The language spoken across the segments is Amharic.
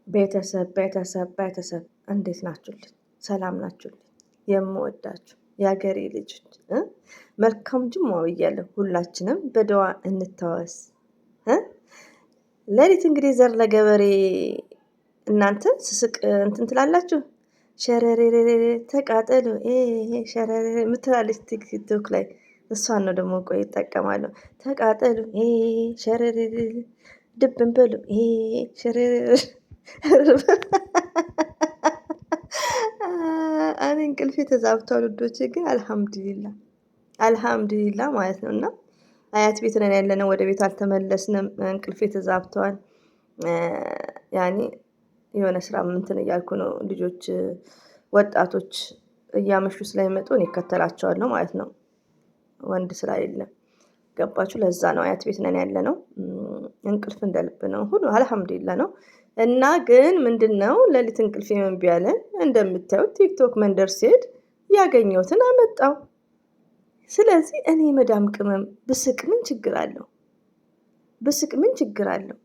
ቤተሰብ እንዴት ናችሁልኝ? ሰላም ናችሁልኝ? የምወዳችሁ የሀገሬ ልጆች መልካም ጅማ ብያለሁ። ሁላችንም በደዋ እንታወስ። ሌሊት እንግዲህ ዘር ለገበሬ እናንተ ስስቅ እንትን ትላላችሁ። ሸረሬ ተቃጠሉ ሸረሬ የምትላለች ቲክቶክ ላይ እሷን ነው ደግሞ ቆይ ይጠቀማለሁ። ተቃጠሉ ሸረሬ ድብን በሉ ሸረሬ እኔ እንቅልፌ ተዛብቷል ውዶቼ፣ ግን አልሐምዱሊላ ማለት ነው። እና አያት ቤት ነን ያለነው፣ ወደ ቤት አልተመለስንም። እንቅልፌ ተዛብተዋል። ያኔ የሆነ ስራ እንትን እያልኩ ነው። ልጆች ወጣቶች እያመሹ ስለሚመጡ እኔ እከተላቸዋለሁ ማለት ነው። ወንድ ስራ የለም። ገባችሁ? ለዛ ነው አያት ቤት ነን ያለነው። እንቅልፍ እንደልብ ነው፣ ሁሉ አልሐምዱሊላ ነው። እና ግን ምንድነው ሌሊት እንቅልፍ እምቢ አለን። እንደምታዩት ቲክቶክ መንደር ሲሄድ ያገኘሁትን አመጣው። ስለዚህ እኔ መዳም ቅመም ብስቅ ምን ችግር አለው?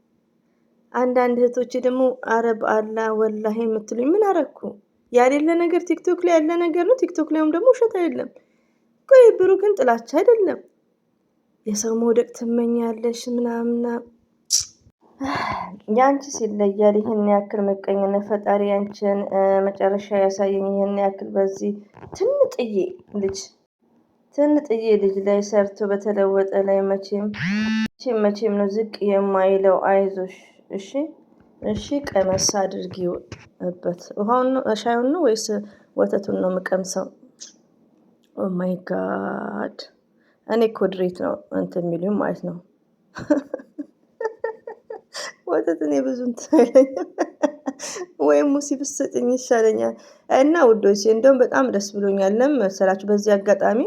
አንዳንድ እህቶቼ ደግሞ አረብ አላ ወላሂ የምትሉኝ ምን አረኩ? ያሌለ ነገር ቲክቶክ ላይ ያለ ነገር ነው። ቲክቶክ ላይም ደግሞ ውሸት አይደለም። ቆይ ብሩክን ጥላቻ አይደለም። የሰው መውደቅ ትመኛለሽ ምናምና ያንቺስ ይለያል። ይሄን ያክል መቀኝነት ፈጣሪ ያንቺን መጨረሻ ያሳየኝ። ይሄን ያክል በዚህ ትንጥዬ ልጅ ላይ ሰርቶ በተለወጠ ላይ መቼም ነው ዝቅ የማይለው። አይዞሽ እሺ ቀመስ አድርጊበት። ሻዩን ነው ወይስ ወተቱን ነው የምቀምሰው? ኦ ማይ ጋድ! እኔ እኮ ድሬት ነው እንትን የሚሉኝ ማለት ነው። ወተት እኔ ብዙ እንትን አይለኝም፣ ወይም ሙሲ ብትሰጥኝ ይሻለኛል። እና ውዶቼ እንደውም በጣም ደስ ብሎኛል። ለምን መሰላችሁ? በዚህ አጋጣሚ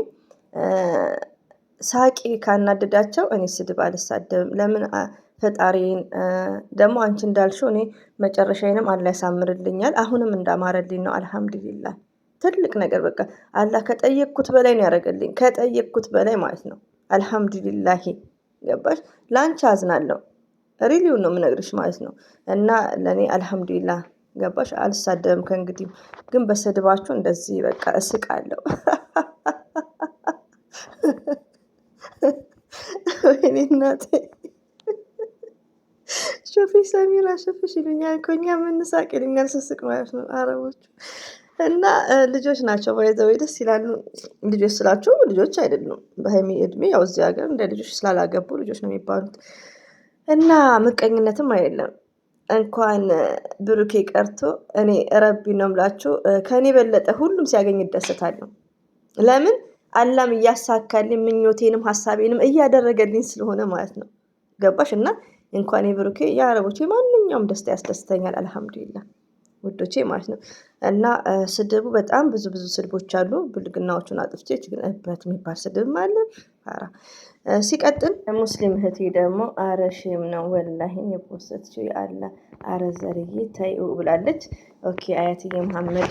ሳቂ ካናደዳቸው እኔ ስድብ አልሳደብም። ለምን ፈጣሪን ደግሞ አንቺ እንዳልሽው እኔ መጨረሻዬንም አላህ ያሳምርልኛል። አሁንም እንዳማረልኝ ነው። አልሐምዱሊላህ ትልቅ ነገር በቃ አላህ ከጠየቅኩት በላይ ነው ያደረገልኝ። ከጠየቅኩት በላይ ማለት ነው። አልሐምዱሊላህ ገባሽ? ለአንቺ አዝናለሁ። ሪሊውን ነው የምነግርሽ ማለት ነው። እና ለእኔ አልሐምዱሊላህ ገባሽ? አልሳደብም ከእንግዲህ። ግን በስድባችሁ እንደዚህ በቃ እስቃለሁ። ወይኔ እናቴ ሾፊ ሰሚራ ሾፊሽ ይሉኛል እኮ እኛ የምንሳቅ ይሉኛል ስስቅ ማለት ነው አረቦቹ። እና ልጆች ናቸው ባይዘው ደስ ይላሉ። ልጆች ስላችሁ ልጆች አይደሉም። በሀይሚ እድሜ ያው እዚህ ሀገር እንደ ልጆች ስላላገቡ ልጆች ነው የሚባሉት። እና ምቀኝነትም አይደለም። እንኳን ብሩኬ ቀርቶ እኔ ረቢ ነው የምላችሁ ከእኔ በለጠ ሁሉም ሲያገኝ ይደሰታለሁ። ለምን አላም እያሳካልኝ ምኞቴንም ሀሳቤንም እያደረገልኝ ስለሆነ ማለት ነው። ገባሽ? እና እንኳን የብሩኬ የአረቦቼ ማንኛውም ደስታ ያስደስተኛል። አልሐምዱሊላህ ውዶቼ ማለት ነው። እና ስድቡ በጣም ብዙ ስድቦች አሉ። ብልግናዎቹን አጥፍቼ ግን እበት የሚባል ስድብም አለ። ሲቀጥል ሙስሊም እህቴ ደግሞ አረሽም ነው ወላሂን የፖስተችው አለ አረዘርዬ ተይው ብላለች። ኦኬ አያትዬ መሐመድ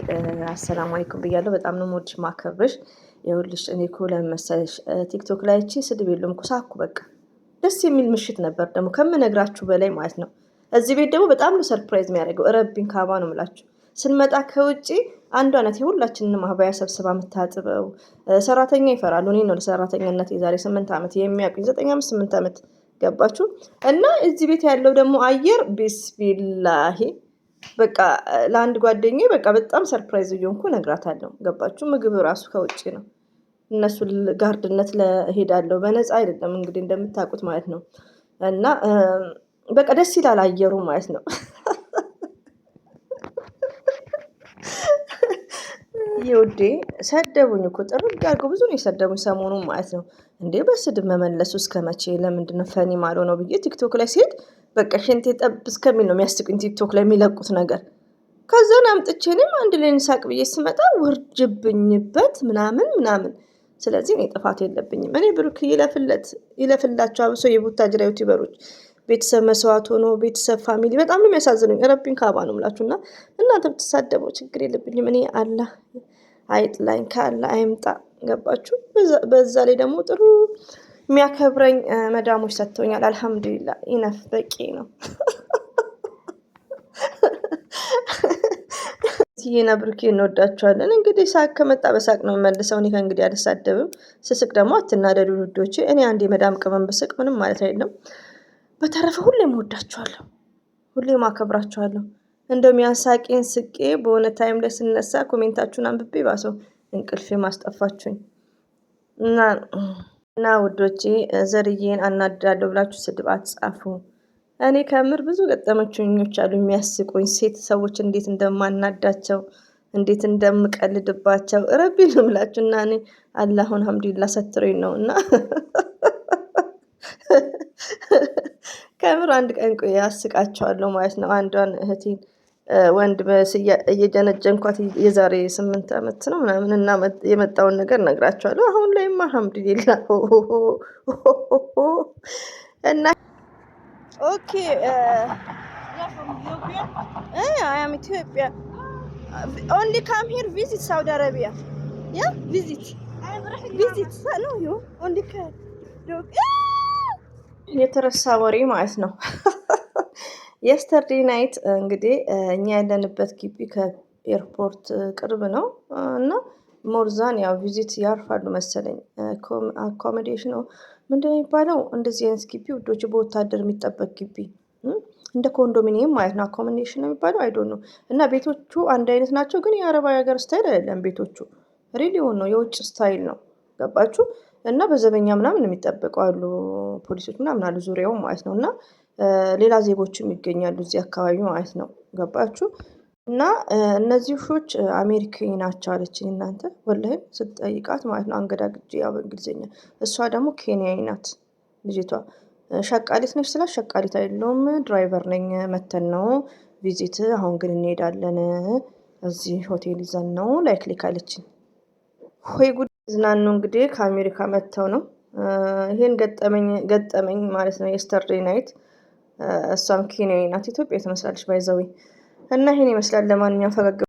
አሰላሙ አለይኩም ብያለሁ። በጣም ነው የምወድሽ ማከብርሽ። ይኸውልሽ እኔ እኮ ለምን መሰለሽ ቲክቶክ ላይ ስድብ የለውም እኮ ሳኩ በቃ ደስ የሚል ምሽት ነበር ደግሞ ከምነግራችሁ በላይ ማለት ነው። እዚህ ቤት ደግሞ በጣም ነው ሰርፕራይዝ የሚያደርገው። ረቢን ካባ ነው የምላችሁ። ስንመጣ ከውጭ አንዷ ናት የሁላችንን ማህበያ ሰብስባ የምታጥበው። ሰራተኛ ይፈራሉ። እኔ ነው ለሰራተኛነት የዛሬ 8 ዓመት የሚያውቁኝ 9 ዓመት 8 ዓመት ገባችሁ። እና እዚህ ቤት ያለው ደግሞ አየር ቢስሚላሂ በቃ ለአንድ ጓደኛዬ በቃ በጣም ሰርፕራይዝ እየሆንኩ እነግራታለሁ። ገባችሁ። ምግብ ራሱ ከውጭ ነው። እነሱ ጋርድነት ለሄዳለሁ በነፃ አይደለም እንግዲህ እንደምታውቁት ማለት ነው። እና በቃ ደስ ይላል አየሩ ማለት ነው። ይውዴ ሰደቡኝ እኮ ጥርግ አድርገው ብዙ ነው የሰደቡኝ ሰሞኑን ማለት ነው። እንዴ በስድብ መመለሱ እስከ መቼ? ለምንድነው ፈኒ ማልሆነው ብዬ ቲክቶክ ላይ ሲሄድ በቃ ሽንቴ ጠብ እስከሚል ነው የሚያስቁኝ ቲክቶክ ላይ የሚለቁት ነገር። ከዛን አምጥቼ እኔም አንድ ላይ እንሳቅ ብዬ ስመጣ ውርጅብኝበት ምናምን። ስለዚህ እኔ ጥፋት የለብኝም። እኔ ብሩክ ይለፍላቸው። አብሶ የቡታጅራ ዩቲዩበሮች ቤተሰብ መስዋዕት ሆኖ ቤተሰብ ፋሚሊ በጣም ነው የሚያሳዝኑኝ። ረቢን ካባ ነው የምላችሁ። እና እናንተ ብትሳደበው ችግር የለብኝም። እኔ አላህ አይጥላኝ ከአላህ አይምጣ። ገባችሁ? በዛ ላይ ደግሞ ጥሩ የሚያከብረኝ መዳሞች ሰጥቶኛል። አልሐምዱሊላህ ኢነፍ በቂ ነው። ቤትዬና ብሩኬ እንወዳቸዋለን። እንግዲህ ሳቅ ከመጣ በሳቅ ነው መልሰው። እኔ ከእንግዲህ አልሳደብም። ስስቅ ደግሞ አትናደዱ ውዶቼ። እኔ አንድ የመዳም ቅመም ብስቅ ምንም ማለት አይደለም። በተረፈ ሁሌም እወዳቸዋለሁ፣ ሁሌም አከብራቸዋለሁ። እንደውም ሳቄን ስቄ በሆነ ታይም ላይ ስነሳ ኮሜንታችሁን አንብቤ ባሰው እንቅልፌ ማስጠፋችሁኝ እና ውዶቼ ዘርዬን አናድዳለሁ ብላችሁ ስድብ አትጻፉ። እኔ ከምር ብዙ ገጠመችኞች አሉ የሚያስቁኝ ሴት ሰዎች እንዴት እንደማናዳቸው እንዴት እንደምቀልድባቸው ረቢ ነው የምላችሁ። እና እኔ አላሁን ሀምዱሊላህ ሰትሮኝ ነው እና ከምር አንድ ቀን ቆይ ያስቃቸዋለሁ ማለት ነው። አንዷን እህቴን ወንድ እየጀነጀንኳት የዛሬ 8 ዓመት ነው ምናምን እና የመጣውን ነገር ነግራቸዋለሁ። አሁን ላይማ አልሐምዱሊላህ እና ኦኬ I am Ethiopia. Only come here visit Saudi Arabia. Yeah, visit. Visit. No, you only come. የተረሳ ወሬ ማለት ነው። የስተርዴ ናይት እንግዲህ እኛ ያለንበት ግቢ ከኤርፖርት ቅርብ ነው እና ሞርዛን ያው ቪዚት ያርፋሉ መሰለኝ። አኮሞዴሽን ነው ምንድን ነው የሚባለው? እንደዚህ አይነት ግቢ ውዶች፣ በወታደር የሚጠበቅ ግቢ እንደ ኮንዶሚኒየም ማለት ነው። አኮሞዴሽን ነው የሚባለው አይዶን ነው። እና ቤቶቹ አንድ አይነት ናቸው፣ ግን የአረብ ሀገር ስታይል አይደለም። ቤቶቹ ሪሊዮን ነው፣ የውጭ ስታይል ነው። ገባችሁ? እና በዘበኛ ምናምን የሚጠበቁ አሉ፣ ፖሊሶች ምናምን አሉ ዙሪያው ማለት ነው። እና ሌላ ዜጎችም ይገኛሉ እዚህ አካባቢ ማለት ነው። ገባችሁ? እና እነዚህ ውሾች አሜሪካዊ ናቸው አለችኝ። እናንተ ወላሂ ስትጠይቃት ማለት ነው አንገዳግጄ፣ ያው በእንግሊዝኛ። እሷ ደግሞ ኬንያዊ ናት ልጅቷ። ሸቃሊት ነች ስላት ሸቃሊት አይደለሁም ድራይቨር ነኝ፣ መተን ነው ቪዚት፣ አሁን ግን እንሄዳለን እዚህ ሆቴል ይዘን ነው ላይክ አለችኝ። ሆይ ጉድ! ዝናኑ እንግዲህ ከአሜሪካ መጥተው ነው። ይሄን ገጠመኝ ማለት ነው የስተርዴ ናይት። እሷም ኬንያዊ ናት፣ ኢትዮጵያ ትመስላለች ባይዘዊ። እና ይሄን ይመስላል። ለማንኛውም ፈገግ